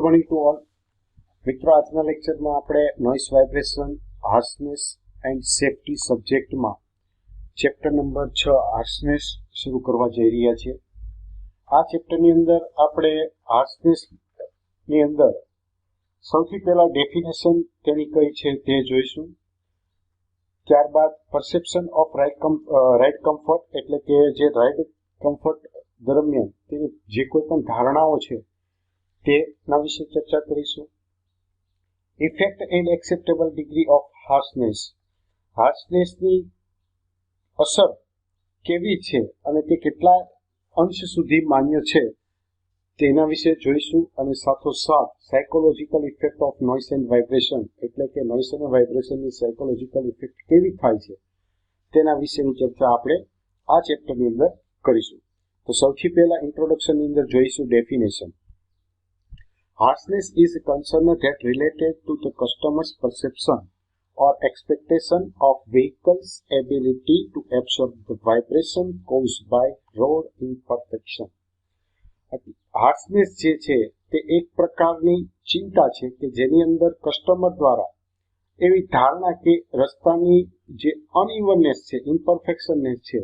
Morning to all મિત્રો, આજના લેક્ચરમાં આપણે noise vibration, harshness and safety સબ્જેક્ટમાં ચેપ્ટર નંબર 6 હાર્શનેસ શરૂ કરવા જઈ રહ્યા છીએ. આ ચેપ્ટરની અંદર આપણે હાર્શનેસની અંદર સૌથી પહેલા ડેફિનેશન તેની કઈ છે તે જોઈશું. ત્યારબાદ પરસેપ્શન ઓફ રાઇટ કમ્ફર્ટ, એટલે કે જે રાઇટ કમ્ફર્ટ દરમિયાન તેની જે કોઈ પણ ધારણાઓ છે તેના વિશે ચર્ચા કરીશું. Effect and acceptable degree of harshness, હાર્શનેસની અસર કેવી છે અને તે કેટલા અંશ સુધી માન્ય છે તેના વિશે જોઈશું. અને સાથોસાથ psychological effect of noise and vibration, એટલે કે નોઇસ અને વાઇબ્રેશનની સાયકોલોજીકલ ઇફેક્ટ કેવી થાય છે તેના વિશેની ચર્ચા આપણે આ ચેપ્ટરની અંદર કરીશું. તો સૌથી પહેલા ઇન્ટ્રોડક્શનની અંદર જોઈશું definition. Harshness is a concern that related to the customer's perception or expectation of vehicle's ability to absorb the vibration caused by road imperfection. હાર્શનેસ જે છે તે એક પ્રકારની ચિંતા છે કે જેની અંદર કસ્ટમર દ્વારા એવી ધારણા કે રસ્તાની જે અનઇવનનેસ છે, ઇમ્પરફેક્શનનેસ છે,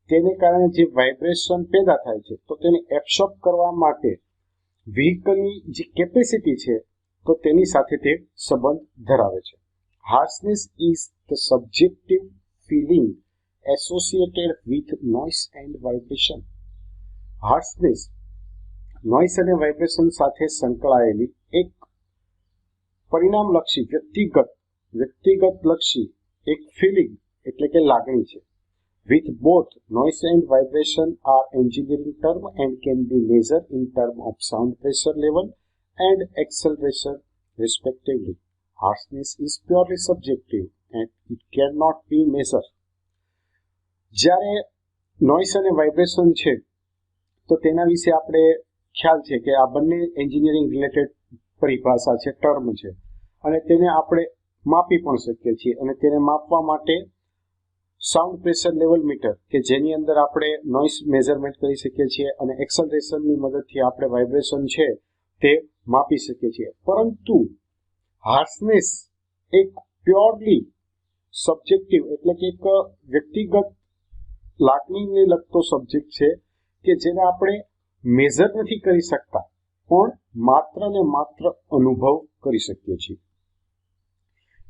તેને કારણે જે વાઇબ્રેશન પેદા થાય છે તો તેને એબ્સોર્બ કરવા માટે વ્હીકલની જે કેપેસિટી છે તો તેની સાથે તે સંબંધ ધરાવે છે. Harshness is the subjective feeling associated with noise and vibration. Harshness noise અને વાઇબ્રેશન સાથે સંકળાયેલી એક પરિણામલક્ષી વ્યક્તિગત એક ફીલિંગ એટલે કે લાગણી છે. With both noise and vibration are engineering term and can be measured in term of sound pressure level and acceleration respectively. Harshness is purely subjective and it cannot be measured. જ્યારે noise અને vibration છે તો તેના વિશે આપણે ખ્યાલ છે કે આ બંને એન્જિનિયરિંગ રિલેટેડ પરિભાષા છે, ટર્મ છે, અને તેને આપણે માપી પણ શકીએ છીએ. અને તેને માપવા માટે સાઉન્ડ પ્રેશર લેવલ મીટર કે જેની અંદર આપણે નોઇસ મેઝરમેન્ટ કરી શકીએ છીએ અને એક્સલરેશનની મદદથી આપણે વાઇબ્રેશન છે તે માપી શકીએ છીએ. પરંતુ હાર્શનેસ એક પ્યોરલી સબ્જેક્ટિવ એટલે કે એક વ્યક્તિગત લાગણીને લગતો સબ્જેક્ટ છે કે જેને આપણે મેઝર નથી કરી શકતા પણ માત્ર ને માત્ર અનુભવ કરી શકીએ છીએ.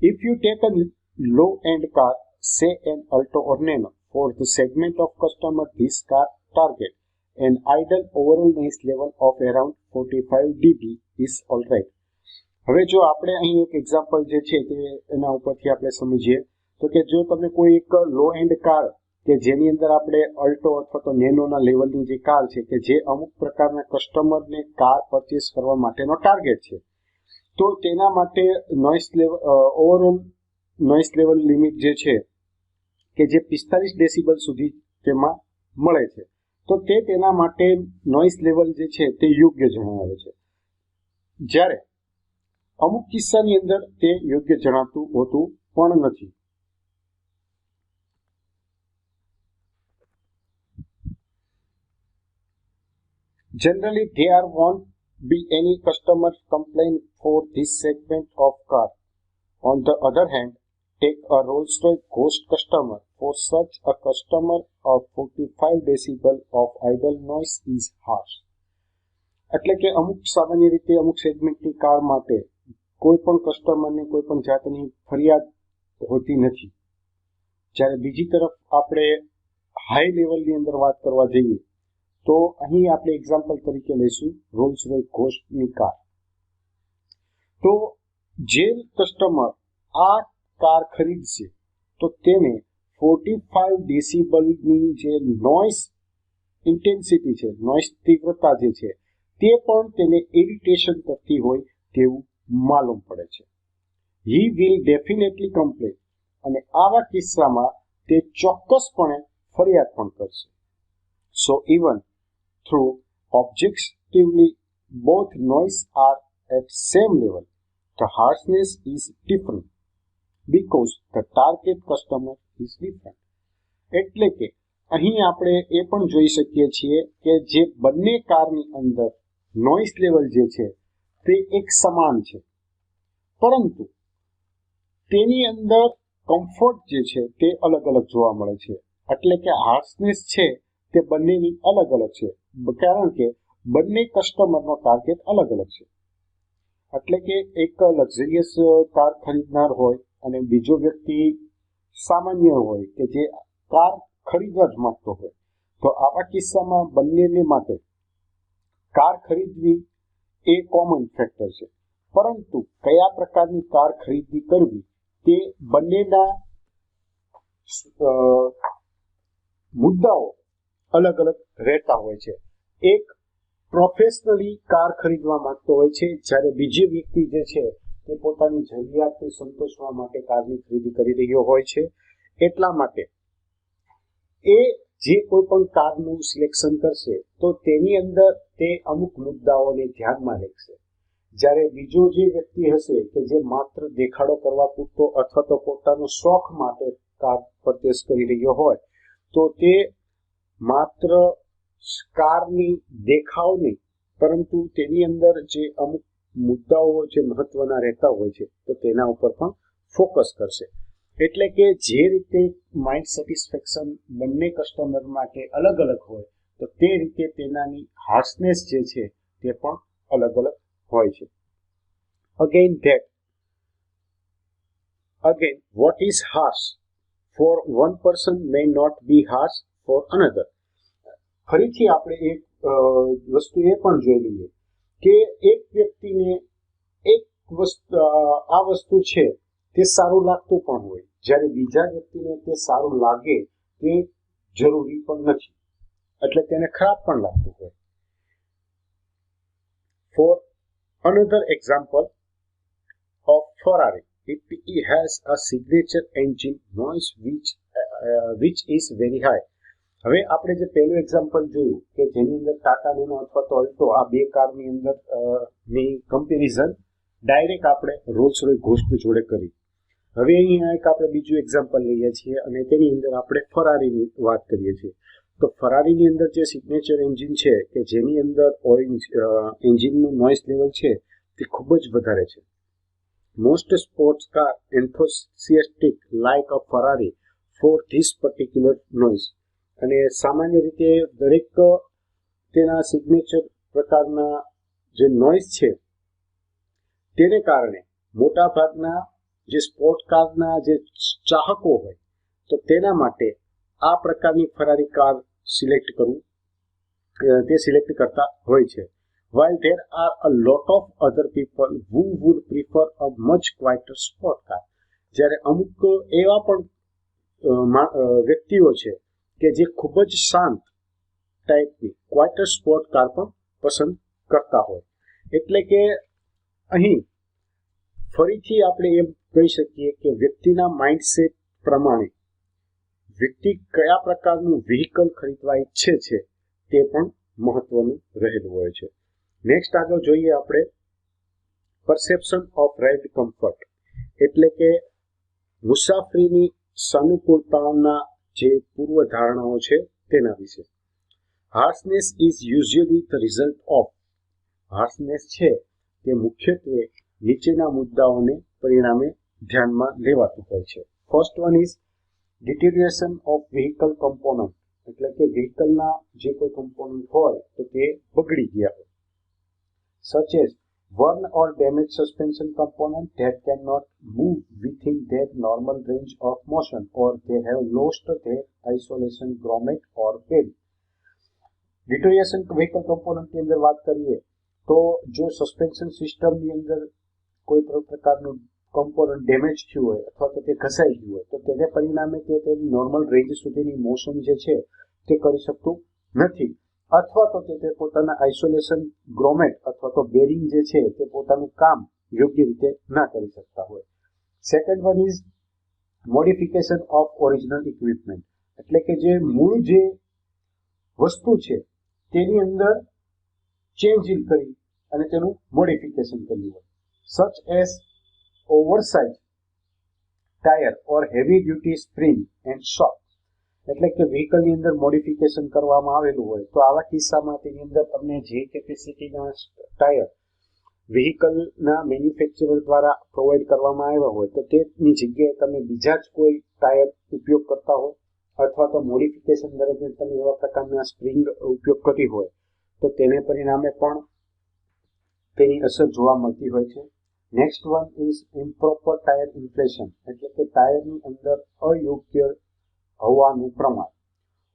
If you take a low end car, say an Alto or Nano, for the segment of customer this car target an ideal overall noise level of around 45 dB is alright. હવે જો આપણે અહીં એક એક્ઝામ્પલ જે છે તે એના ઉપરથી આપણે સમજીએ તો કે જો તમે કોઈ એક લો એન્ડ કાર કે જેની અંદર આપણે અલ્ટો અથવા તો નેનોના લેવલની જે કાર છે કે જે અમુક પ્રકારના કસ્ટમરને કાર પરચેસ કરવા માટેનો ટાર્ગેટ છે, તો તેના માટે noise level overall noise level limit જે છે કે જે 45 ડેસિબલ સુધી તેમાં મળે છે, તો તે તેના માટે નોઇસ લેવલ જે છે તે યોગ્ય જણાવે છે. જ્યારે અમુક કિસ્સાની અંદર તે યોગ્ય જણાતું હોતું પણ નથી. Generally, there won't be any customer complaint for this segment of car. On the other hand, take a Rolls-Royce Ghost customer. For such a customer, a 45 decibel of idle noise is harsh. એટલે કે અમુક સામાન્ય રીતે અમુક સેગમેન્ટની car માટે કોઈ પણ કસ્ટમરને કોઈ પણ જાતની ફરિયાદ હોતી નથી. જ્યારે બીજી તરફ આપણે હાઈ લેવલની અંદર વાત કરવા જઈએ તો અહીં આપણે એક્ઝામ્પલ તરીકે લઈશું રોલ્સ રોયસ ઘોસ્ટની કાર. તો જે કસ્ટમર આ કાર ખરીદશે તો તેને 45 ડેસિબલની જે નોઇસ ઇન્ટેન્સિટી છે, નોઇસ તીવ્રતા જે છે તે પણ તેને ઇરિટેશન કરતી હોય તેવું માલુમ પડે છે. હી વિલ ડેફિનેટલી કમ્પ્લેન, અને આવા કિસ્સામાં તે ચોક્કસપણે ફરિયાદ પણ કરશે. So even through objectively both noise are at same level, the harshness is different because the target customer is different. એટલે કે અહીં આપણે એ પણ જોઈ શકીએ છીએ કે જે બંને કારની અંદર નોઇસ લેવલ જે છે તે એક સમાન છે, પરંતુ તેની અંદર કમ્ફર્ટ જે છે તે અલગ અલગ જોવા મળે છે. એટલે કે હાર્શનેસ છે તે બંનેની અલગ અલગ છે, કારણ કે બંને કસ્ટમરનો ટાર્ગેટ અલગ અલગ છે. એટલે કે એક લક્ઝરિયસ કાર ખરીદનાર હોય અને બીજો વ્યક્તિ સામાન્ય હોય કે જે કાર ખરીદવા જ માંગતો હોય, તો આવા કિસ્સામાં બંનેને માટે કાર ખરીદવી એ કોમન ફેક્ટર છે, પરંતુ કયા પ્રકારની કાર ખરીદી કરવી તે બંનેના મુદ્દાઓ અલગ અલગ રહેતા હોય છે. એક પ્રોફેશનલી કાર ખરીદવા માંગતો હોય છે, જ્યારે બીજી વ્યક્તિ જે છે તે પોતાની જરૂરિયાતને સંતોષવા માટે કારની ખરીદી કરી રહ્યો હોય છે. એટલા માટે એ જે કોઈ પણ કારનું સિલેક્શન કરશે તો તેની અંદર તે અમુક મુદ્દાઓને ધ્યાનમાં લેશે. જ્યારે બીજો જે વ્યક્તિ હશે કે જે માત્ર દેખાડો કરવા પૂરતો અથવા તો પોતાનો શોખ માટે કાર પરચેસ કરી રહ્યો હોય, તો તે માત્ર કારની દેખાવ નહીં, પરંતુ તેની અંદર જે અમુક મુદ્દાઓ જે મહત્વના રહેતા હોય છે તો તેના ઉપર પણ ફોકસ કરશે. એટલે કે જે રીતે માઇન્ડ સેટિસ્ફેક્શન બંને કસ્ટમર માટે અલગ અલગ હોય, તો તે રીતે તેનાની હાર્શનેસ જે છે તે પણ અલગ અલગ હોય છે. Again, what is harsh for one person may not be harsh for another. ફરીથી આપણે એક વસ્તુ એ પણ જોઈ લઈએ કે એક વ્યક્તિને એક આ વસ્તુ છે તે સારું લાગતું પણ હોય, જ્યારે બીજા વ્યક્તિને તે સારું લાગે તે જરૂરી પણ નથી, એટલે તેને ખરાબ પણ લાગતું હોય. For another example of Ferrari, it has a signature engine noise which is very high. હવે આપણે જે પહેલું એક્ઝામ્પલ જોયું કે જેની અંદર ટાટા નેનો અથવા તો અલ્ટો, આ બે કારની અંદર ની કમ્પેરિઝન ડાયરેક્ટ આપણે રોલ્સ રોયસ ઘોસ્ટ જોડે કરી. હવે અહીંયા એક આપણે બીજું એક્ઝામ્પલ લઈએ છીએ અને તેની અંદર આપણે ફરારીની વાત કરીએ છીએ. તો ફરારીની અંદર જે સિગ્નેચર એન્જિન છે કે જેની અંદર એન્જિનનું નોઇઝ લેવલ છે તે ખૂબ જ વધારે છે. Most sports car enthusiastic like a Ferrari for this particular noise. અને સામાન્ય રીતે દરેક તેના સિગ્નેચર પ્રકારના જે નોઇઝ છે તેને કારણે મોટા ભાગના જે સ્પોર્ટ કારના જે ચાહકો હોય તો તેના માટે આ પ્રકારની ફરારી કાર સિલેક્ટ કરતા હોય છે. While there are a lot of other people who would prefer a much quieter sport car. જ્યારે અમુક એવા પણ વ્યક્તિઓ છે કે જે ખૂબ જ શાંત ટાઈપની ક્વાઇટર સ્પોર્ટ કાર પણ પસંદ કરતા હોય. એટલે કે અહીં ફરીથી આપણે એમ કહી શકીએ કે વ્યક્તિના માઇન્ડસેટ પ્રમાણે વ્યક્તિ કયા પ્રકારનું વ્હીકલ ખરીદવા ઈચ્છે છે તે પણ મહત્વનું રહેલું હોય છે. નેક્સ્ટ આગળ જોઈએ આપણે પરસેપ્શન ઓફ રાઇડ કમ્ફર્ટ, એટલે કે મુસાફરીની સાનુકૂળતાના જે પૂર્વ ધારણાઓ છે તેના વિશે. Harshness is usually the result of, harshness છે તે મુખ્યત્વે નીચેના મુદ્દાઓને પરિણામે ધ્યાનમાં લેવાતું હોય છે. First one is deterioration of vehicle component, એટલે કે વ્હીકલના જે કોઈ કમ્પોનન્ટ હોય તો તે બગડી ગયા હોય. Such as worn or damaged suspension component that cannot move within their normal range of motion, or they have lost their isolation grommet or bed. Deterioration vehicle component ની અંદર વાત કરીએ તો જો સસ્પેન્શન સિસ્ટમની અંદર કોઈ પ્રકારનું કમ્પોનન્ટ ડેમેજ થયું હોય અથવા તો તે ઘસાઈ ગયું હોય તો તેને પરિણામે તે તેની નોર્મલ રેન્જ સુધીની મોશન જે છે તે કરી શકતું નથી, અથવા તો તે પોતાના આઇસોલેશન ગ્રોમેટ અથવા તો બેરિંગ જે છે તે પોતાનું કામ યોગ્ય રીતે ના કરી શકતા હોય. Second one is modification of original equipment, એટલે કે જે મૂળ જે વસ્તુ છે તેની અંદર ચેન્જ કરી અને તેનું મોડિફિકેશન કર્યું હોય. Such as oversize tyre or heavy duty spring and shock, એટલે કે વ્હીકલની અંદર મોડિફિકેશન કરવામાં આવેલું હોય તો આવા કિસ્સામાં તેની અંદર તમને જે કેપેસિટીના ટાયર વ્હીકલના મેન્યુફેક્ચરર દ્વારા પ્રોવાઈડ કરવામાં આવ્યા હોય તો તેની જગ્યાએ તમે બીજા જ કોઈ ટાયર ઉપયોગ કરતા હો અથવા તો મોડિફિકેશન દરમિયાન તમે એવા પ્રકારના સ્પ્રિંગ ઉપયોગ કરી હોય તો તેને પરિણામે પણ તેની અસર જોવા મળતી હોય છે. Next one is improper tyre inflation, એટલે કે ટાયરની અંદર અયોગ્ય હવાનું પ્રમાણ.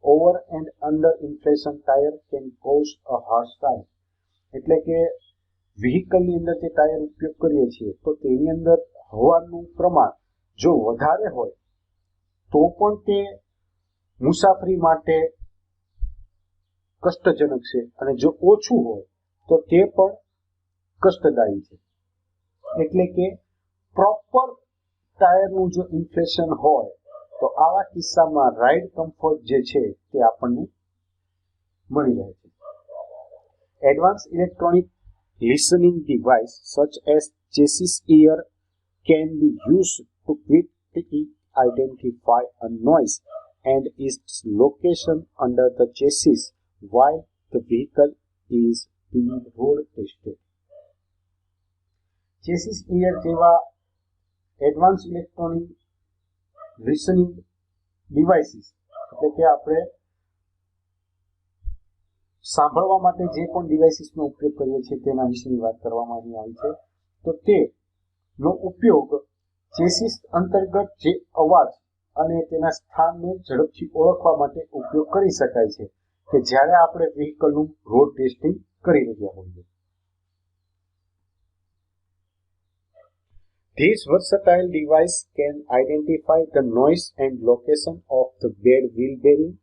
Over and under inflation tyre can cause a harsh tyre, એટલે કે વ્હીકલની અંદર જે ટાયર ઉપયોગ કરીએ છીએ તો તેની અંદર હવાનું પ્રમાણ જો વધારે હોય તો પણ તે મુસાફરી માટે કષ્ટજનક છે અને જો ઓછું હોય તો તે પણ કષ્ટદાયી છે. એટલે કે પ્રોપર ટાયરનું જો ઇન્ફ્લેશન હોય તો આવા કિસ્સામાં રાઇડ કમ્ફર્ટ જે છે તે આપણને મળી રહે છે. Advance electronic listening device such as chassis ear can be used to quickly identify a noise and its location under the chassis while the vehicle is being road tested. Chassis ear જેવા advance electronic listening devices, એટલે કે આપણે સાંભળવા માટે જે પણ ડિવાઇસીસનો ઉપયોગ કરીએ છીએ તેના વિશેની વાત કરવામાં અહીં આવી છે. તો તેનો ઉપયોગ ચેસિસ અંતર્ગત જે અવાજ અને તેના સ્થાનને ઝડપથી ઓળખવા માટે ઉપયોગ કરી શકાય છે કે જ્યારે આપણે વ્હીકલનું રોડ ટેસ્ટિંગ કરી રહ્યા હોઈએ. This versatile device can identify the noise and location of the bad wheel bearing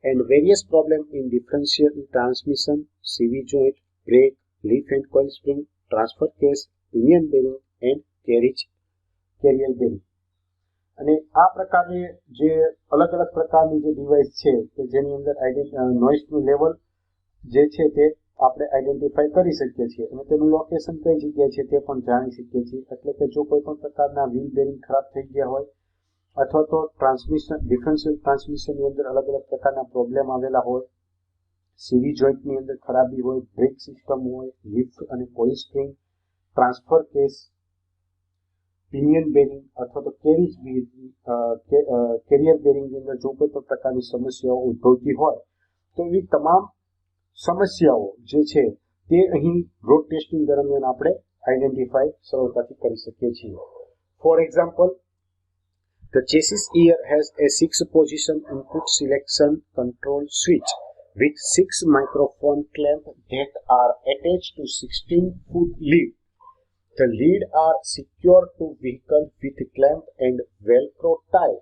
and various problems in differential transmission, CV joint, brake, leaf and coil spring, transfer case, pinion bearing and carrier bearing. અને આ પ્રકારે જે અલગ અલગ પ્રકારની જે device છે કે જેની અંદર નોઇઝનું લેવલ જે છે તે આપણે આઈડેન્ટિફાઈ કરી શકીએ છીએ અને તેનું લોકેશન કઈ જગ્યાએ છે તે પણ જાણી શકીએ છીએ. એટલે કે જો કોઈ પણ પ્રકારના વ્હીલ બેરિંગ ખરાબ થઈ ગયા હોય અથવા તો ડિફરન્શિયલ ટ્રાન્સમિશનની અંદર અલગ અલગ પ્રકારના પ્રોબ્લેમ આવેલા હોય, સીવી જોઈન્ટની અંદર ખરાબી હોય, બ્રેક સિસ્ટમ હોય, લિફ્ટ અને coil spring, transfer case, pinion bearing અથવા તો કેરિયર બેરિંગની અંદર જો કોઈ પણ પ્રકારની સમસ્યાઓ ઉદ્ભવતી હોય તો એવી તમામ સમસ્યાઓ જે છે તે અહીં રોડ ટેસ્ટિંગ દરમિયાન આપણે આઈડેન્ટિફાઈ સરળતાથી કરી શકીએ છીએ. For example, the chassis ear has a 6-position input selection control switch with 6 microphone clamps that are attached to 16-foot lead. The lead are secured to vehicle with clamp and velcro tie.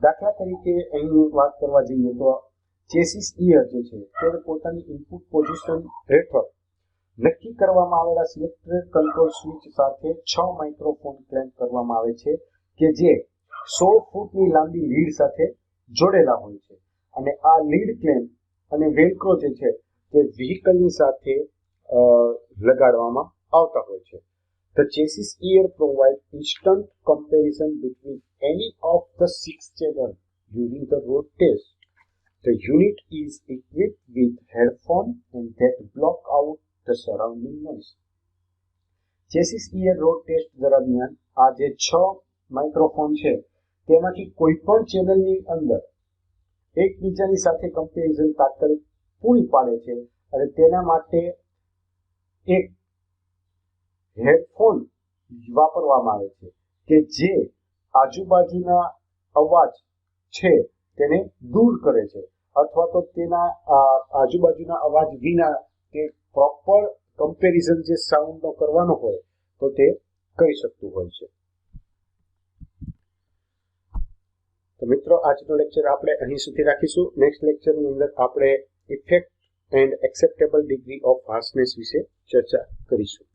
દાખલા તરીકે અહીં વાત કરવા જઈએ તો chassis ear જે છે તે પોતાની ઇનપુટ પોઝિશન હેઠળ નક્કી કરવામાં આવેલા સિલેક્ટેડ કંટ્રોલ સ્વિચ સાથે 6 માઇક્રોફોન ક્લેમ્પ કરવામાં આવે છે કે જે 16 ફૂટની લાંબી લીડ સાથે જોડેલા હોય છે અને આ લીડ ક્લેમ્પ અને વેલ્ક્રો જે છે તે વ્હીકલની સાથે લગાડવામાં આવતા હોય છે. The chassis ear provides instant comparison between any of the 6 channels during the road test. The unit is equipped with headphones and that block out the surrounding noise. Chassis ear road test દરમિયાન આ જે 6 microphone છે તેમાંથી કોઈ પણ ચેનલની અંદર એકબીજાની સાથે કમ્પેરિઝન તાત્કાલિક પૂરી પાડે છે અને તેના માટે એક હેડફોન વાપરવામાં આવે છે કે જે આજુબાજુના અવાજ છે તેને દૂર કરે છે અથવા તો તેના આજુબાજુના અવાજ વિના તે પ્રોપર કમ્પેરિઝન જે સાઉન્ડનો કરવાનો હોય તો તે કરી શકતું હોય છે. તો મિત્રો આજનો લેક્ચર આપણે અહીં સુધી રાખીશું. નેક્સ્ટ લેક્ચરની અંદર આપણે effect and acceptable degree of harshness વિશે ચર્ચા કરીશું.